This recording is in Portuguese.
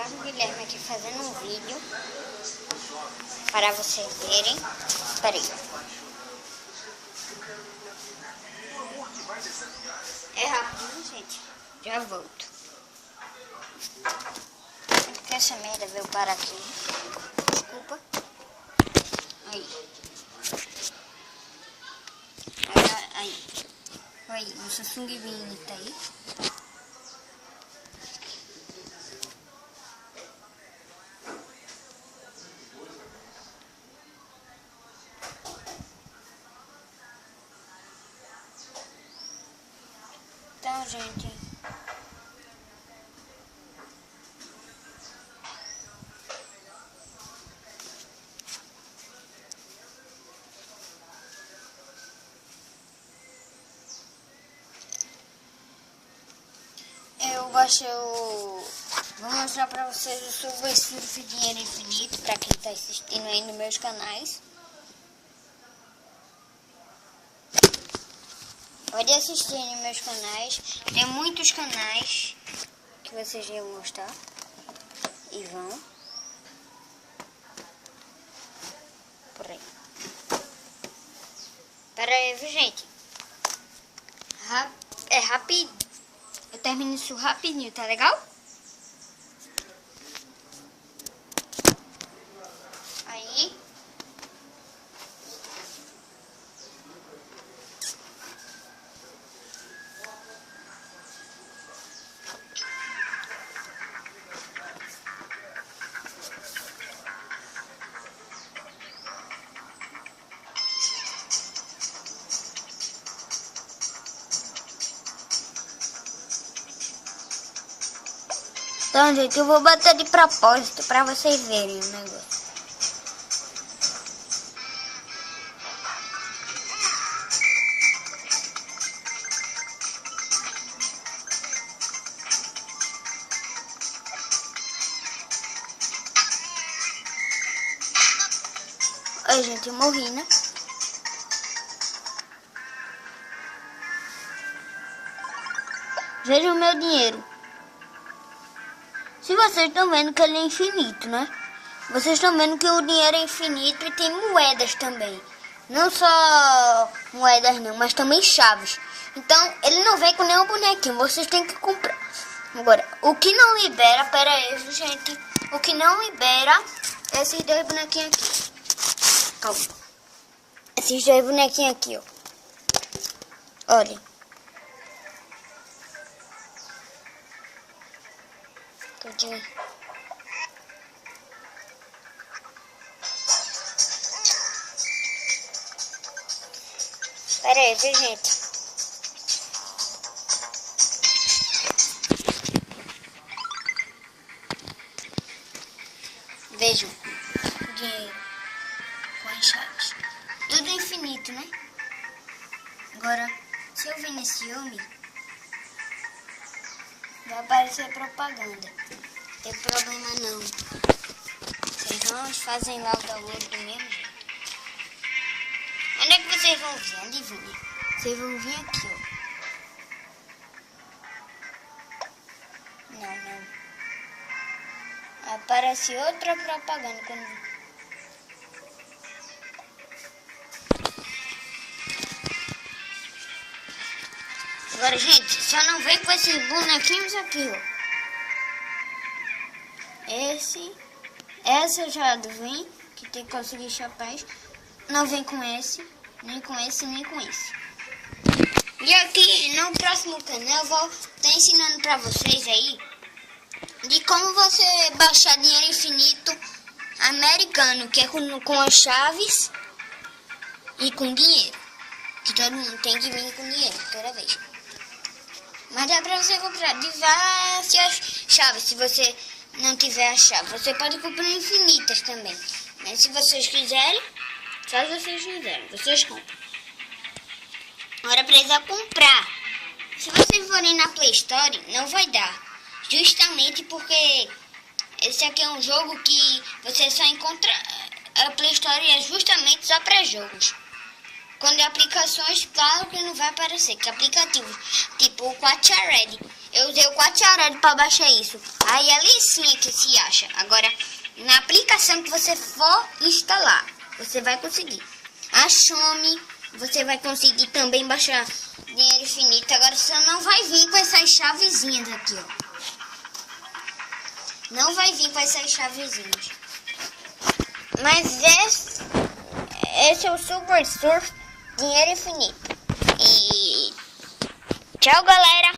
Thiago Guilherme aqui fazendo um vídeo para vocês verem. Espera aí. É rápido, gente. Já volto. Porque essa merda veio parar aqui. Desculpa. Aí. Aí. Aí. O Samsung Mini tá aí. Então, gente, vou mostrar pra vocês o Super Surf Dinheiro Infinito, pra quem tá assistindo aí nos meus canais. Pode assistir nos meus canais, tem muitos canais que vocês vão gostar e vão por aí. Pera aí, viu, gente? É rápido, eu termino isso rapidinho, tá legal? Aí. Então, gente, eu vou bater de propósito pra vocês verem o negócio. Ai, gente, eu morri, né? Veja o meu dinheiro. Se vocês estão vendo que ele é infinito, né? Vocês estão vendo que o dinheiro é infinito e tem moedas também. Não só moedas não, mas também chaves. Então, ele não vem com nenhum bonequinho, vocês têm que comprar. Agora, o que não libera, pera aí, gente. O que não libera é esses dois bonequinhos aqui. Calma. Esses dois bonequinhos aqui, ó. Olhem. Tudinho. Pera aí, viu, gente? Vejam. Dinheiro. Com as chaves. Tudo infinito, né? Agora, se eu vir nesse filme, vai aparecer propaganda. Não tem problema não. Vocês vão fazem lá o download do mesmo jeito. Onde é que vocês vão vir? Adivinha. Vocês vão vir aqui, ó. Não. Aparece outra propaganda quando... Agora, gente, só não vem com esses bonequinhos aqui, ó. Essa eu já vem, que tem que conseguir chapéus. Não vem com esse, nem com esse, nem com esse. E aqui no próximo canal eu vou estar ensinando pra vocês aí de como você baixar dinheiro infinito americano, que é com as chaves e com dinheiro. Que todo mundo tem que vir com dinheiro toda vez. Mas dá pra você comprar diversas chaves. Se você não tiver a chave, você pode comprar infinitas também. Mas se vocês quiserem, só se vocês quiserem, vocês compram. Agora precisa comprar. Se vocês forem na Play Store, não vai dar. Justamente porque esse aqui é um jogo que você só encontra. A Play Store é justamente só para jogos. Quando é aplicações, claro que não vai aparecer. Que aplicativos, tipo o Quatcha Red, Eu usei o 4 horas para baixar isso. Aí ali sim é que se acha. Agora, na aplicação que você for instalar, você vai conseguir. A Xiaomi, você vai conseguir também baixar dinheiro infinito. Agora você não vai vir com essas chavezinhas aqui, ó. Não vai vir com essas chavezinhas. Mas esse é o Super Surf Dinheiro Infinito. E tchau, galera.